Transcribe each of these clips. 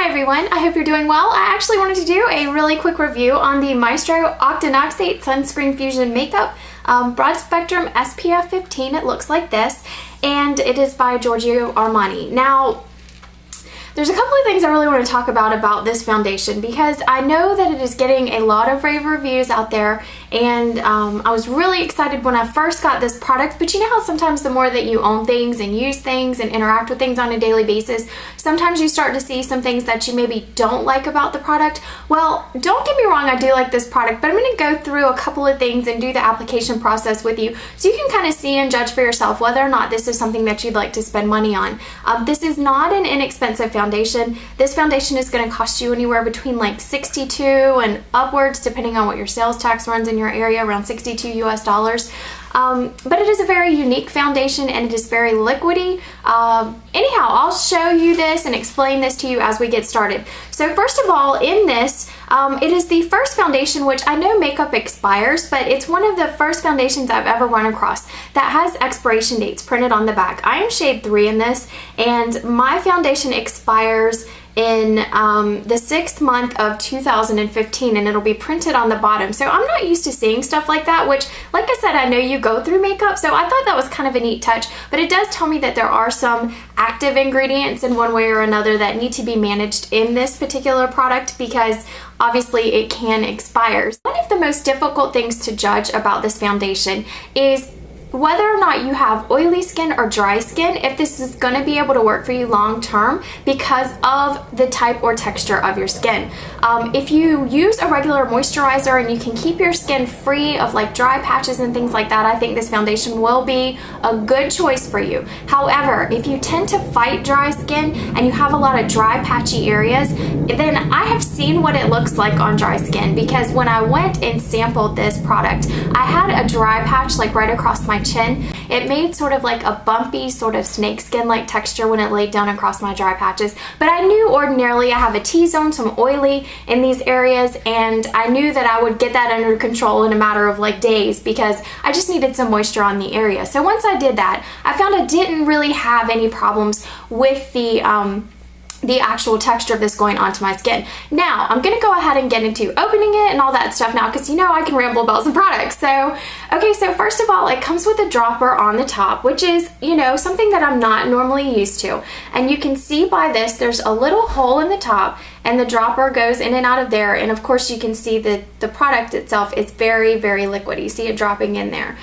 Hi everyone, I hope you're doing well. I actually wanted to do a really quick review on the Maestro Octinoxate Sunscreen Fusion Makeup Broad Spectrum SPF 15. It looks like this, and it is by Giorgio Armani. Now, there's a couple of things I really want to talk about this foundation, because I know that it is getting a lot of rave reviews out there, and I was really excited when I first got this product. But you know how sometimes the more that you own things and use things and interact with things on a daily basis, sometimes you start to see some things that you maybe don't like about the product. Well, don't get me wrong, I do like this product, but I'm going to go through a couple of things and do the application process with you so you can kind of see and judge for yourself whether or not this is something that you'd like to spend money on. This is not an inexpensive foundation. This foundation is going to cost you anywhere between like $62 and upwards, depending on what your sales tax runs in your area, around $62 US. But it is a very unique foundation, and it is very liquidy. Anyhow, I'll show you this and explain this to you as we get started. So first of all, in this, it is the first foundation, which I know makeup expires, but it's one of the first foundations I've ever run across that has expiration dates printed on the back. I am shade 3 in this, and my foundation expires in the 6th month of 2015, and it'll be printed on the bottom. So I'm not used to seeing stuff like that, which, like I said, I know you go through makeup, so I thought that was kind of a neat touch. But it does tell me that there are some active ingredients in one way or another that need to be managed in this particular product, because obviously it can expire. One of the most difficult things to judge about this foundation is whether or not you have oily skin or dry skin, if this is going to be able to work for you long term because of the type or texture of your skin. If you use a regular moisturizer and you can keep your skin free of like dry patches and things like that, I think this foundation will be a good choice for you. However, if you tend to fight dry skin and you have a lot of dry patchy areas, then I have seen what it looks like on dry skin, because when I went and sampled this product, I had a dry patch like right across my chin. It made sort of like a bumpy sort of snakeskin like texture when it laid down across my dry patches, but I knew ordinarily I have a T-zone, some oily in these areas, and I knew that I would get that under control in a matter of like days, because I just needed some moisture on the area. So once I did that, I found I didn't really have any problems with the actual texture of this going onto my skin. Now, I'm gonna go ahead and get into opening it and all that stuff now, because you know I can ramble about some products. So, okay, so first of all, it comes with a dropper on the top, which is, you know, something that I'm not normally used to. And you can see by this, there's a little hole in the top, and the dropper goes in and out of there. And of course, you can see that the product itself is very, very liquid. You see it dropping in there.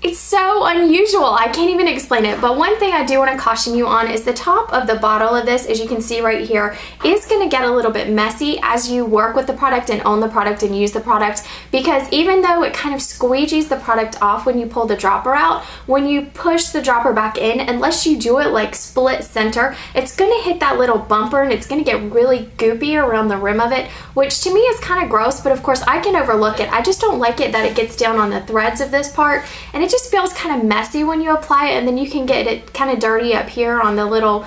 It's so unusual, I can't even explain it. But one thing I do want to caution you on is the top of the bottle of this, as you can see right here, is going to get a little bit messy as you work with the product and own the product and use the product, because even though it kind of squeegees the product off when you pull the dropper out, when you push the dropper back in, unless you do it like split center, it's going to hit that little bumper and it's going to get really goopy around the rim of it, which to me is kind of gross, but of course I can overlook it. I just don't like it that it gets down on the threads of this part, and it just feels kind of messy when you apply it, and then you can get it kind of dirty up here on the little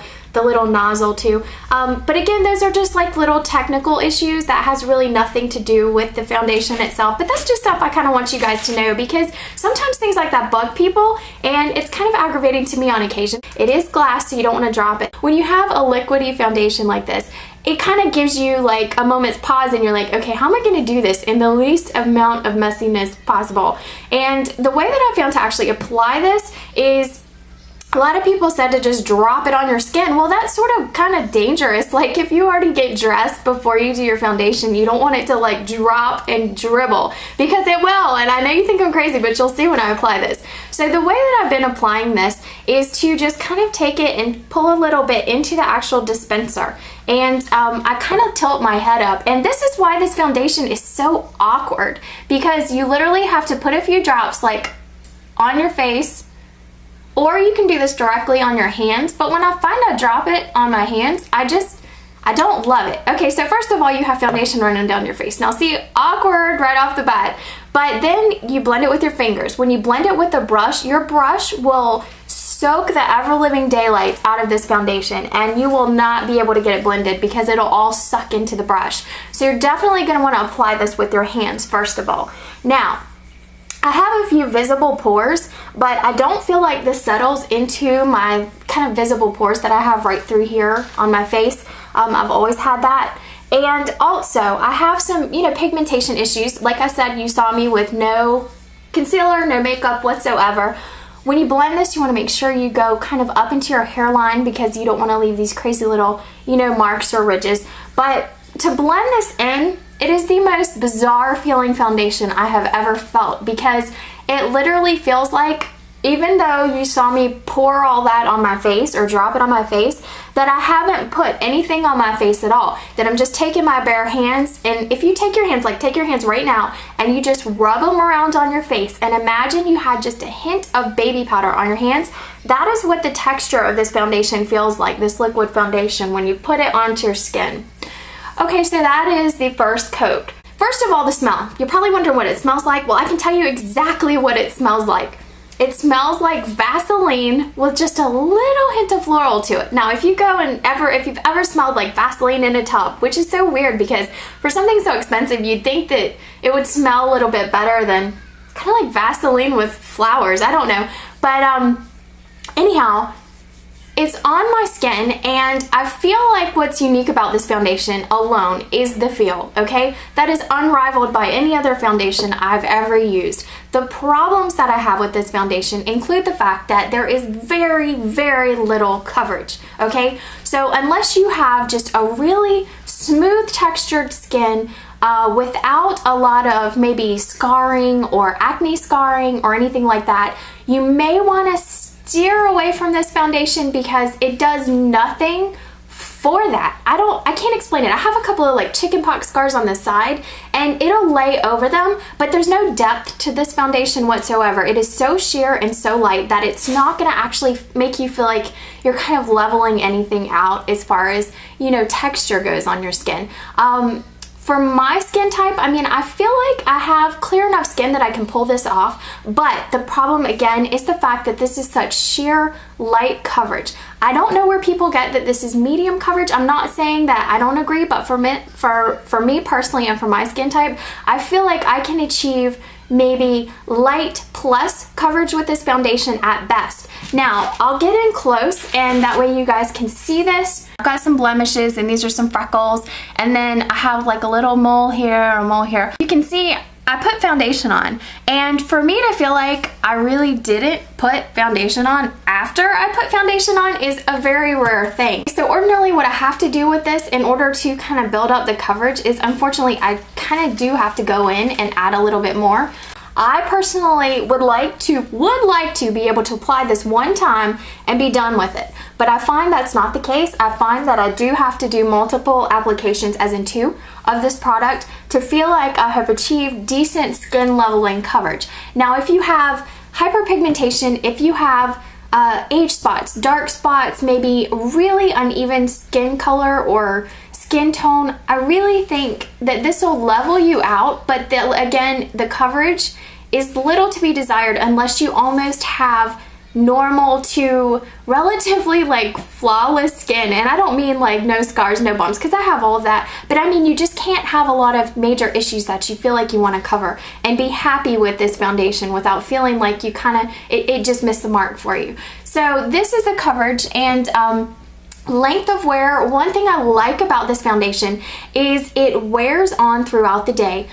nozzle too. But again, those are just like little technical issues that has really nothing to do with the foundation itself. But that's just stuff I kind of want you guys to know, because sometimes things like that bug people, and it's kind of aggravating to me on occasion. It is glass, so you don't want to drop it. When you have a liquidy foundation like this, it kind of gives you like a moment's pause, and you're like, okay, how am I going to do this in the least amount of messiness possible? And the way that I found to actually apply this is, a lot of people said to just drop it on your skin. Well, that's sort of kind of dangerous. Like, if you already get dressed before you do your foundation, you don't want it to like drop and dribble, because it will. And I know you think I'm crazy, but you'll see when I apply this. So the way that I've been applying this is to just kind of take it and pull a little bit into the actual dispenser. And I kind of tilt my head up. And this is why this foundation is so awkward, because you literally have to put a few drops like on your face, or you can do this directly on your hands. But when I find I drop it on my hands, I don't love it. Okay, so first of all, you have foundation running down your face. Now see, awkward right off the bat. But then you blend it with your fingers. When you blend it with a brush, your brush will soak the ever-living daylights out of this foundation, and you will not be able to get it blended because it'll all suck into the brush. So you're definitely going to want to apply this with your hands first of all. Now, I have a few visible pores, but I don't feel like this settles into my kind of visible pores that I have right through here on my face. I've always had that. And also, I have some, pigmentation issues. Like I said, you saw me with no concealer, no makeup whatsoever. When you blend this, you want to make sure you go kind of up into your hairline because you don't want to leave these crazy little, marks or ridges. But to blend this in, it is the most bizarre feeling foundation I have ever felt because it literally feels like, even though you saw me pour all that on my face or drop it on my face, that I haven't put anything on my face at all. That I'm just taking my bare hands, and if you take your hands, like take your hands right now, and you just rub them around on your face, and imagine you had just a hint of baby powder on your hands. That is what the texture of this foundation feels like, this liquid foundation, when you put it onto your skin. Okay, so that is the first coat. First of all, the smell. You're probably wondering what it smells like. Well, I can tell you exactly what it smells like. It smells like Vaseline with just a little hint of floral to it. Now, if you've ever smelled like Vaseline in a tub, which is so weird because for something so expensive, you'd think that it would smell a little bit better than kind of like Vaseline with flowers. I don't know. But anyhow, it's on my skin, and I feel like what's unique about this foundation alone is the feel, okay? That is unrivaled by any other foundation I've ever used. The problems that I have with this foundation include the fact that there is very, very little coverage, okay? So unless you have just a really smooth textured skin without a lot of maybe scarring or acne scarring or anything like that, you may want to steer away from this foundation because it does nothing for that. I can't explain it. I have a couple of like chickenpox scars on the side and it'll lay over them, but there's no depth to this foundation whatsoever. It is so sheer and so light that it's not gonna actually make you feel like you're kind of leveling anything out as far as, texture goes on your skin. For my skin type, I feel like I have clear enough skin that I can pull this off, but the problem again is the fact that this is such sheer light coverage. I don't know where people get that this is medium coverage. I'm not saying that I don't agree, but for me personally and for my skin type, I feel like I can achieve maybe light plus coverage with this foundation at best. Now, I'll get in close and that way you guys can see this. I've got some blemishes and these are some freckles, and then I have like a little mole here, a mole here. You can see I put foundation on, and for me to feel like I really didn't put foundation on after I put foundation on is a very rare thing. So ordinarily what I have to do with this in order to kind of build up the coverage is, unfortunately, I kind of do have to go in and add a little bit more. I personally would like to be able to apply this one time and be done with it. But I find that's not the case. I find that I do have to do multiple applications, as in 2, of this product to feel like I have achieved decent skin leveling coverage. Now, if you have hyperpigmentation, if you have age spots, dark spots, maybe really uneven skin color or skin tone, I really think that this will level you out, but again, the coverage is little to be desired unless you almost have normal to relatively like flawless skin. And I don't mean like no scars, no bumps, because I have all of that, but I mean you just can't have a lot of major issues that you feel like you want to cover and be happy with this foundation without feeling like you it just missed the mark for you. So this is the coverage and length of wear. One thing I like about this foundation is it wears on throughout the day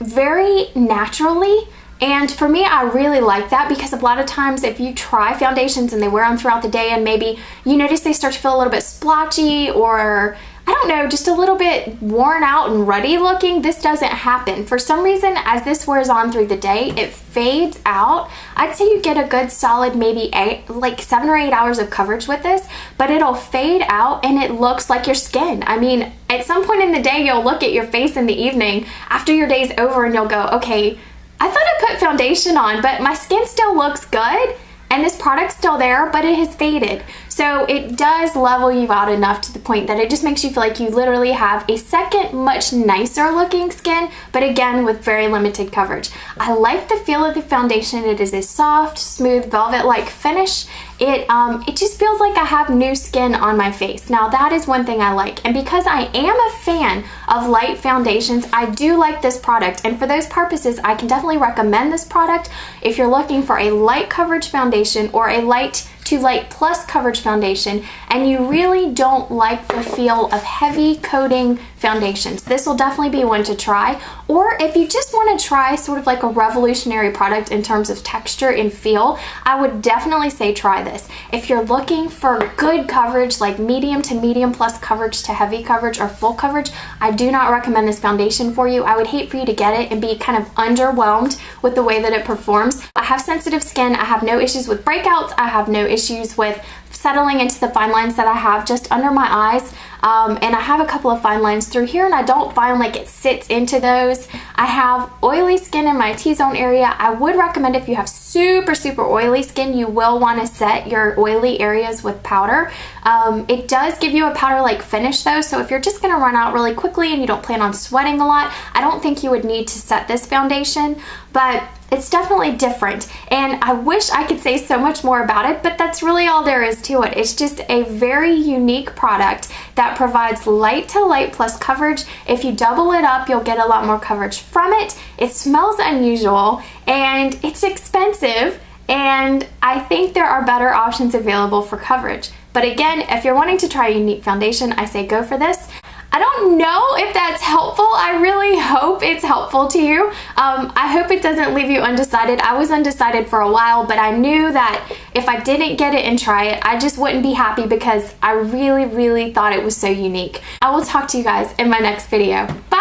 very naturally. And for me, I really like that because a lot of times if you try foundations and they wear on throughout the day and maybe you notice they start to feel a little bit splotchy or I don't know, just a little bit worn out and ruddy looking, this doesn't happen. For some reason, as this wears on through the day, it fades out. I'd say you get a good solid maybe 7 or 8 hours of coverage with this, but it'll fade out and it looks like your skin. I mean, at some point in the day, you'll look at your face in the evening after your day's over and you'll go, okay, I thought I put foundation on, but my skin still looks good and this product's still there, but it has faded. So it does level you out enough to the point that it just makes you feel like you literally have a second, much nicer looking skin, but again, with very limited coverage. I like the feel of the foundation. It is a soft, smooth, velvet-like finish, it just feels like I have new skin on my face. Now that is one thing I like, and because I am a fan of light foundations, I do like this product, and for those purposes I can definitely recommend this product if you're looking for a light coverage foundation or a light to light plus coverage foundation and you really don't like the feel of heavy coating foundations. This will definitely be one to try. Or if you just want to try sort of like a revolutionary product in terms of texture and feel, I would definitely say try this. If you're looking for good coverage, like medium to medium plus coverage to heavy coverage or full coverage, I do not recommend this foundation for you. I would hate for you to get it and be kind of underwhelmed with the way that it performs. I have sensitive skin. I have no issues with breakouts. I have no issues with settling into the fine lines that I have just under my eyes. And I have a couple of fine lines through here and I don't find like it sits into those. I have oily skin in my T-zone area. I would recommend if you have super oily skin, you will want to set your oily areas with powder. It does give you a powder-like finish though, so if you're just going to run out really quickly and you don't plan on sweating a lot, I don't think you would need to set this foundation, but it's definitely different, and I wish I could say so much more about it, but that's really all there is to it. It's just a very unique product that provides light to light plus coverage. If you double it up, you'll get a lot more coverage from it. It smells unusual, and it's expensive, and I think there are better options available for coverage. But again, if you're wanting to try a unique foundation, I say go for this. I don't know if that's helpful. I really hope it's helpful to you. I hope it doesn't leave you undecided. I was undecided for a while, but I knew that if I didn't get it and try it, I just wouldn't be happy because I really thought it was so unique. I will talk to you guys in my next video. Bye!